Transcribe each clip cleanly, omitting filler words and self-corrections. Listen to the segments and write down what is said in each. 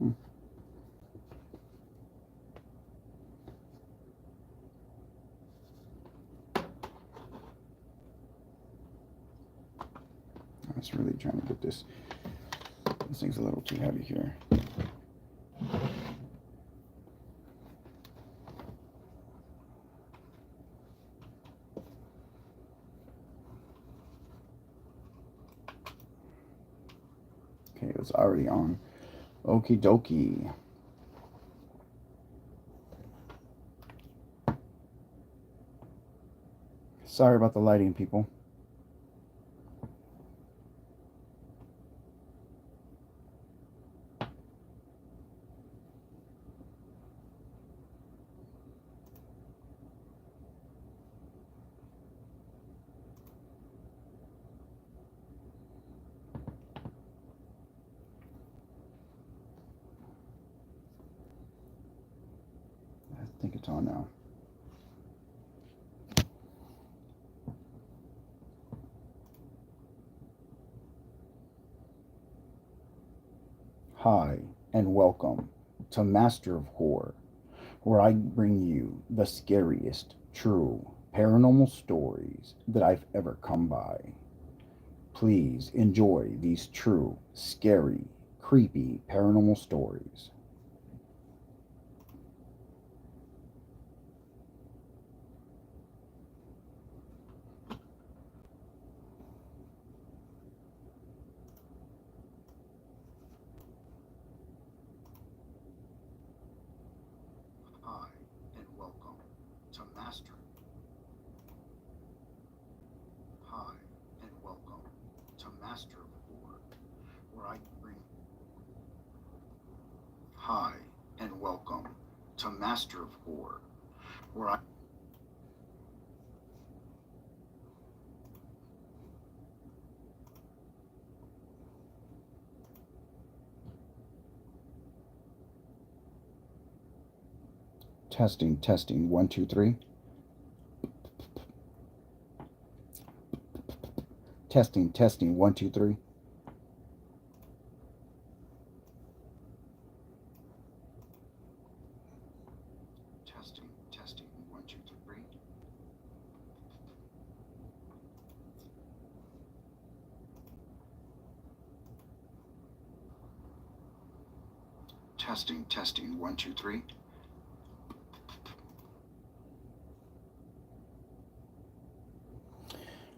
I was really trying to get this. This thing's a little too heavy here. Okay, it's already on. Okie dokie. Sorry about the lighting, people. I think it's on now. Hi, and welcome to Master of Horror, where I bring you the scariest, true, paranormal stories that I've ever come by. Please enjoy these true, scary, creepy, paranormal stories. Hi, and welcome to Master. Hi, and welcome to Master of Horror, where I bring. Hi, and welcome to Master of Horror, where I. Testing, testing, 1, 2, 3. Testing, testing, 1, 2, 3. Testing, testing, 1, 2, 3. Testing, testing, 1, 2, 3.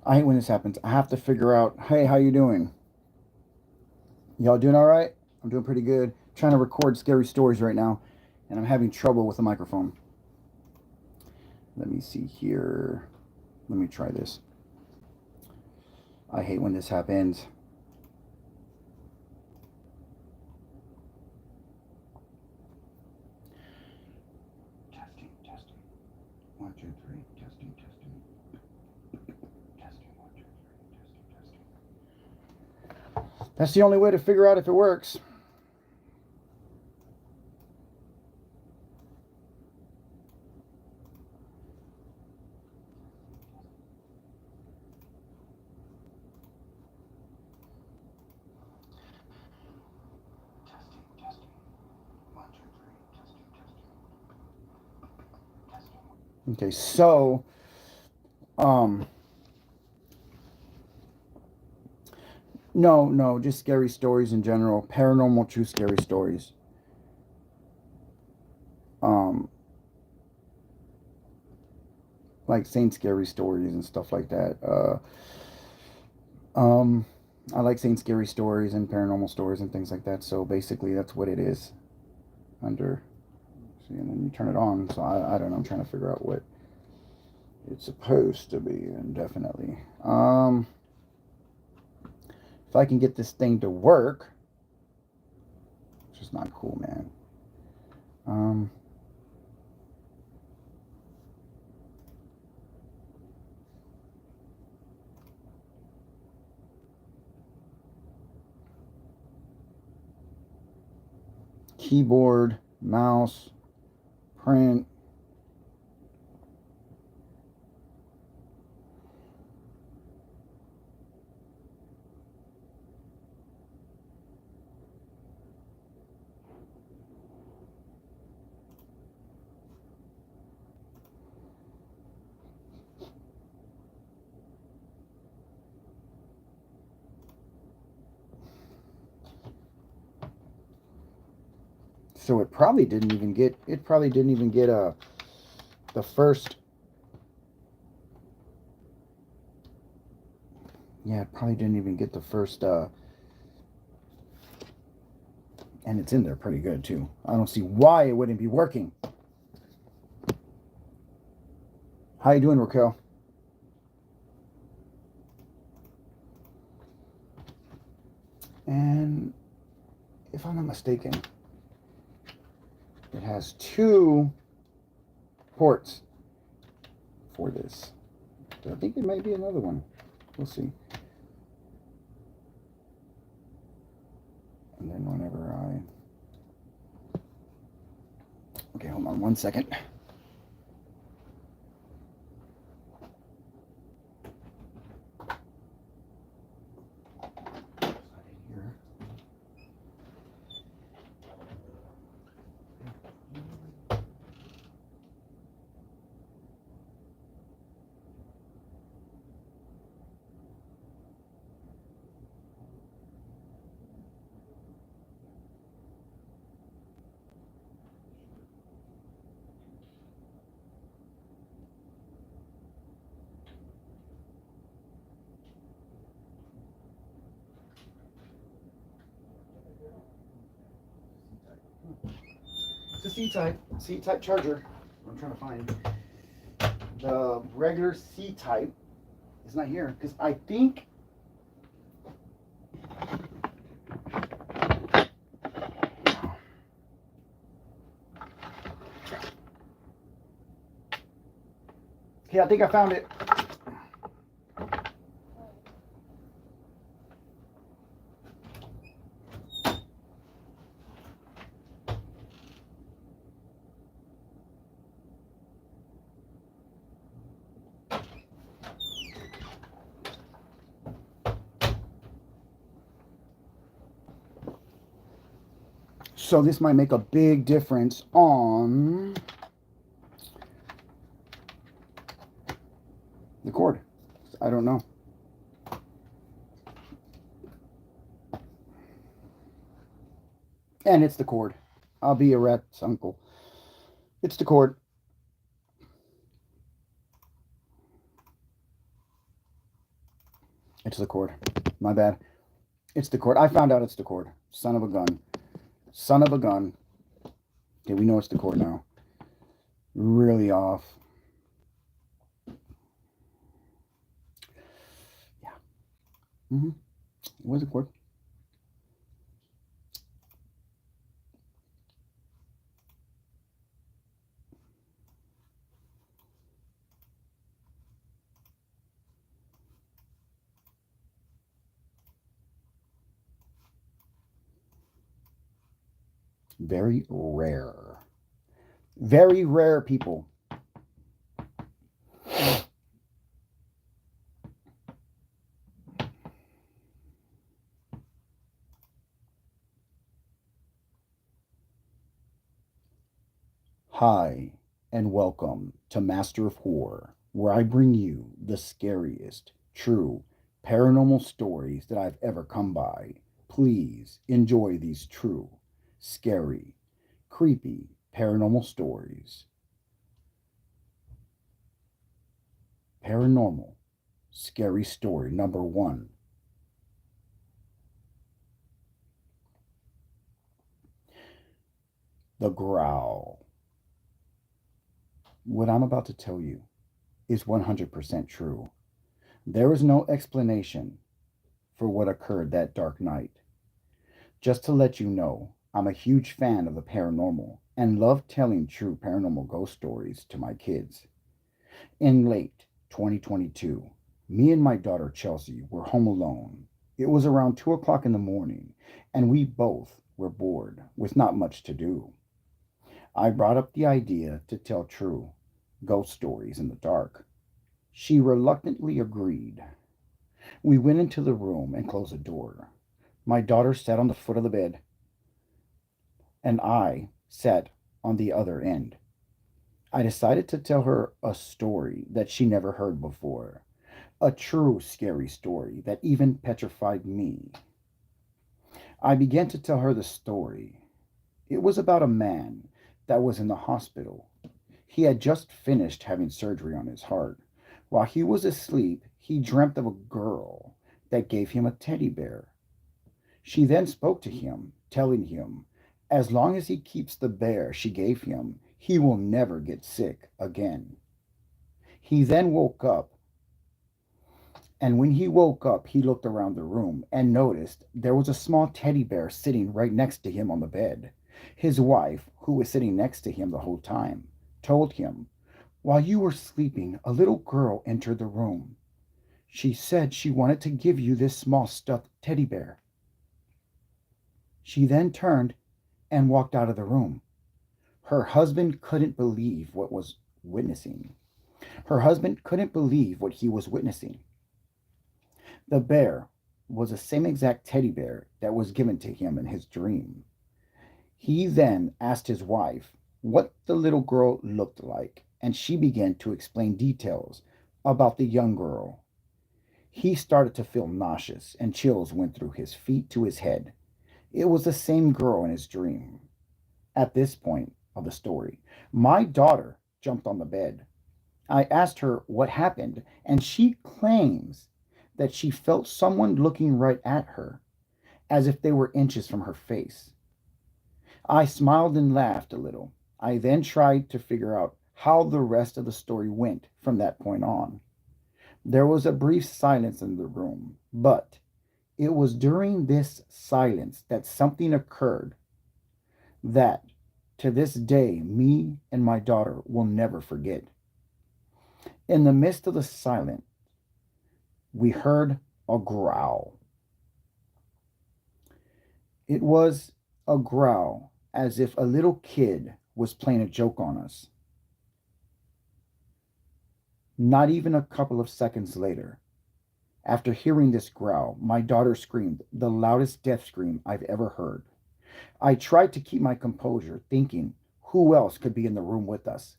I hate when this happens. I have to figure out, hey, how you doing? Y'all doing all right? I'm doing pretty good. Trying to record scary stories right now, and I'm having trouble with the microphone. Let me see here. Let me try this. I hate when this happens. Testing, testing. 1, 2, 3. Testing, testing. Testing, 1, 2, 3. Testing, testing. That's the only way to figure out if it works. Testing, testing. 1, 2, 3. Testing, testing. Testing. Okay, so no, just scary stories in general, paranormal, true scary stories. Um, like saying scary stories and stuff like that. I like saying scary stories and paranormal stories and things like that. So basically, that's what it is. Under, see, and then you turn it on. So I don't know. I'm trying to figure out what it's supposed to be, and definitely. If I can get this thing to work, which is not cool, man. Keyboard, mouse, print. So it probably didn't even get, the first, yeah, it probably didn't even get the first, and it's in there pretty good too. I don't see why it wouldn't be working. How you doing, Raquel? And if I'm not mistaken, it has 2 ports for this. I think it might be another one. We'll see. And then whenever okay, hold on one second. It's a C-type charger. I'm trying to find the regular C-type. It's not here because I think I think I found it. So this might make a big difference on the cord. I don't know. And it's the cord. I'll be a rat's uncle. It's the cord. It's the cord. My bad. It's the cord. I found out it's the cord. Son of a gun. Son of a gun. Okay, we know it's the cord now. Really off. Yeah. It was a cord. Very rare. Very rare, people. Hi, and welcome to Master of Horror, where I bring you the scariest, true, paranormal stories that I've ever come by. Please enjoy these true, scary, creepy, paranormal stories. Paranormal, scary story number 1. The Growl. What I'm about to tell you is 100% true. There is no explanation for what occurred that dark night. Just to let you know, I'm a huge fan of the paranormal and love telling true paranormal ghost stories to my kids. In late 2022, me and my daughter Chelsea were home alone. It was around 2 o'clock in the morning, and we both were bored with not much to do. I brought up the idea to tell true ghost stories in the dark. She reluctantly agreed. We went into the room and closed the door. My daughter sat on the foot of the bed, and I sat on the other end. I decided to tell her a story that she never heard before, a true scary story that even petrified me. I began to tell her the story. It was about a man that was in the hospital. He had just finished having surgery on his heart. While he was asleep, he dreamt of a girl that gave him a teddy bear. She then spoke to him, telling him, as long as he keeps the bear she gave him, he will never get sick again. He then woke up, and when he woke up, he looked around the room and noticed there was a small teddy bear sitting right next to him on the bed. His wife, who was sitting next to him the whole time, told him, while you were sleeping, a little girl entered the room. She said she wanted to give you this small stuffed teddy bear. She then turned and walked out of the room. Her husband couldn't believe what was witnessing. Her husband couldn't believe what he was witnessing. The bear was the same exact teddy bear that was given to him in his dream. He then asked his wife what the little girl looked like, and she began to explain details about the young girl. He started to feel nauseous, and chills went through his feet to his head. It was the same girl in his dream. At this point of the story, my daughter jumped on the bed. I asked her what happened, and she claims that she felt someone looking right at her, as if they were inches from her face. I smiled and laughed a little. I then tried to figure out how the rest of the story went from that point on. There was a brief silence in the room, but it was during this silence that something occurred that, to this day, me and my daughter will never forget. In the midst of the silence, we heard a growl. It was a growl as if a little kid was playing a joke on us. Not even a couple of seconds later, after hearing this growl, my daughter screamed the loudest death scream I've ever heard. I tried to keep my composure, thinking who else could be in the room with us.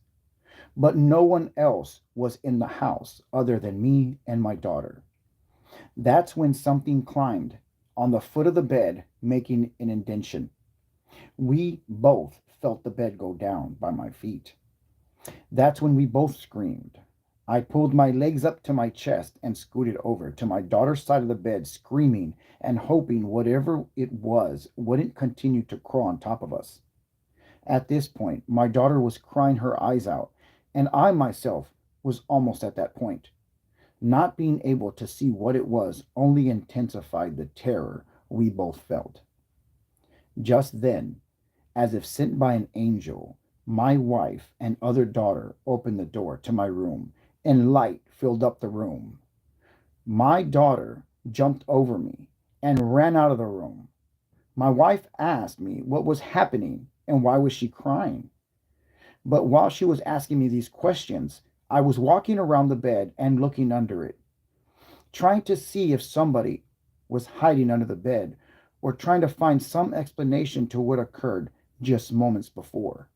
But no one else was in the house other than me and my daughter. That's when something climbed on the foot of the bed, making an indentation. We both felt the bed go down by my feet. That's when we both screamed. I pulled my legs up to my chest and scooted over to my daughter's side of the bed, screaming and hoping whatever it was wouldn't continue to crawl on top of us. At this point, my daughter was crying her eyes out, and I myself was almost at that point. Not being able to see what it was only intensified the terror we both felt. Just then, as if sent by an angel, my wife and other daughter opened the door to my room, and light filled up the room. My daughter jumped over me and ran out of the room. My wife asked me what was happening and why was she crying. But while she was asking me these questions, I was walking around the bed and looking under it, trying to see if somebody was hiding under the bed or trying to find some explanation to what occurred just moments before.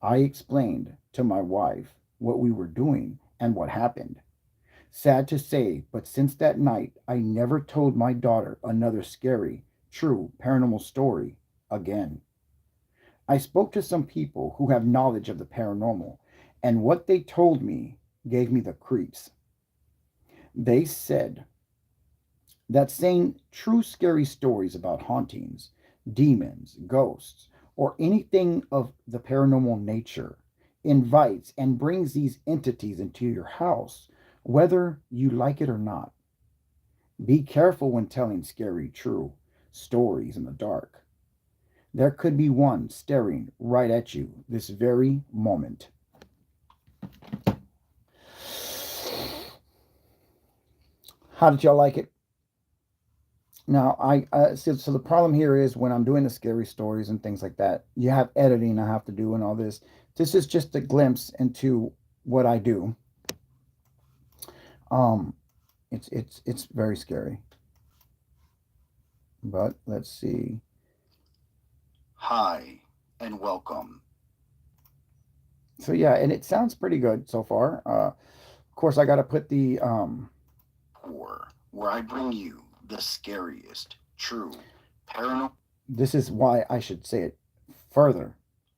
I explained to my wife what we were doing and what happened. Sad to say, but since that night, I never told my daughter another scary, true paranormal story again. I spoke to some people who have knowledge of the paranormal, and what they told me gave me the creeps. They said that saying true scary stories about hauntings, demons, ghosts, or anything of the paranormal nature invites and brings these entities into your house, whether you like it or not. Be careful when telling scary, true stories in the dark. There could be one staring right at you this very moment. How did y'all like it? Now, so the problem here is when I'm doing the scary stories and things like that, you have editing I have to do and all this. This is just a glimpse into what I do. Um, it's very scary. But let's see. Hi and welcome. So yeah, and it sounds pretty good so far. Of course, I got to put the where I bring you the scariest, true paranormal. This is why I should say it further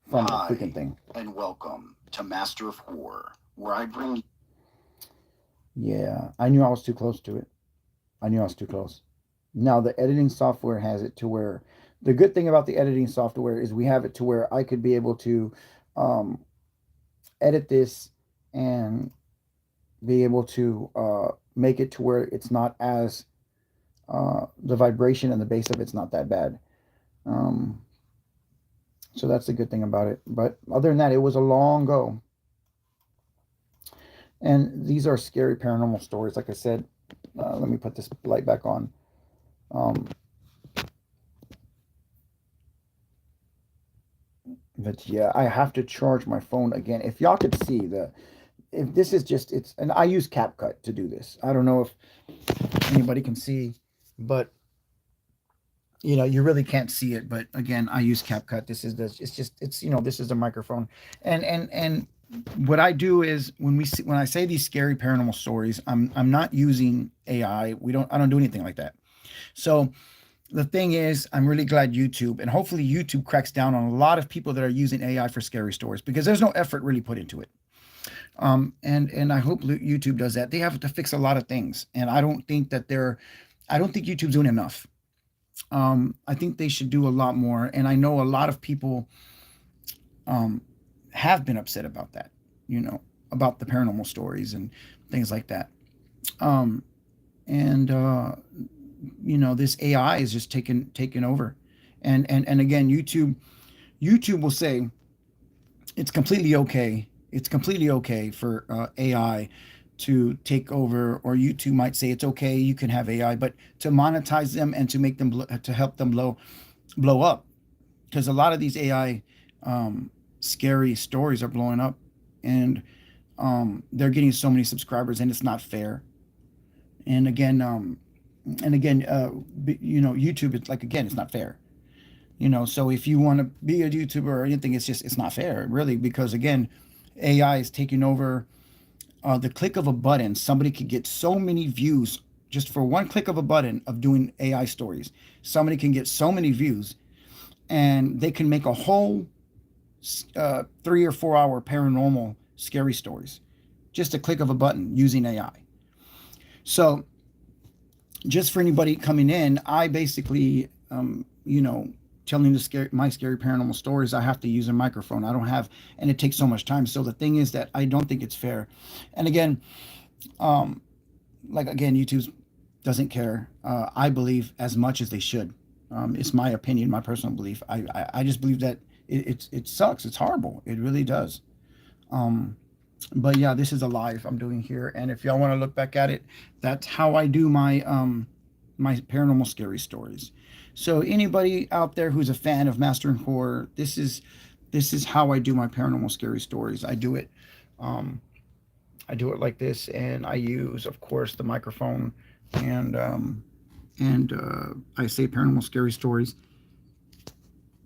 from the freaking thing. And welcome to Master of Horror, where I bring... Yeah, I knew I was too close to it. I knew I was too close. Now the editing software has it to where the good thing about the editing software is we have it to where I could be able to um, edit this and be able to make it to where it's not as the vibration and the bass of it's not that bad. Um, so that's the good thing about it. But other than that, it was a long go. And these are scary paranormal stories. Like I said, let me put this light back on. But yeah, I have to charge my phone again. If y'all could see if this is just, and I use CapCut to do this. I don't know if anybody can see, but you really can't see it. But again, I use CapCut. This is the microphone. And what I do is when I say these scary paranormal stories, I'm not using AI. I don't do anything like that. So the thing is, I'm really glad YouTube, and hopefully YouTube cracks down on a lot of people that are using AI for scary stories, because there's no effort really put into it. And I hope YouTube does that. They have to fix a lot of things, and I don't think YouTube's doing enough. I think they should do a lot more, and I know a lot of people have been upset about that, about the paranormal stories and things like that. And this AI is just taking over, and again, YouTube will say it's completely okay. It's completely okay for AI to take over, or YouTube might say it's okay, you can have AI, but to monetize them and to make them to help them blow up, because a lot of these AI scary stories are blowing up, and they're getting so many subscribers, and it's not fair. And again, YouTube, it's like, again, it's not fair. So if you want to be a YouTuber or anything, it's not fair, really, because again, AI is taking over. The click of a button, somebody could get so many views just for one click of a button of doing AI stories. Somebody can get so many views, and they can make a whole 3 or 4 hour paranormal scary stories, just a click of a button using AI. So just for anybody coming in, I basically, telling my scary paranormal stories, I have to use a microphone. I don't have, and it takes so much time. So the thing is that I don't think it's fair. And again, YouTube doesn't care. I believe as much as they should. It's my opinion, my personal belief. I just believe that it sucks. It's horrible. It really does. But yeah, this is a live I'm doing here, and if y'all want to look back at it, that's how I do my my paranormal scary stories. So anybody out there who's a fan of Mastering Horror, this is how I do my paranormal scary stories. I do it like this, and I use, of course, the microphone, and I say paranormal scary stories,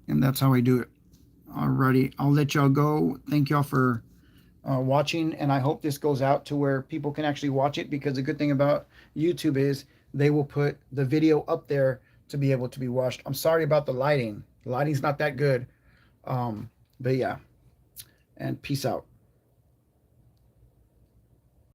and that's how I do it. Alrighty, I'll let y'all go. Thank y'all for watching, and I hope this goes out to where people can actually watch it, because the good thing about YouTube is they will put the video up there to be able to be watched. I'm sorry about the lighting. The lighting's not that good. But yeah, and peace out.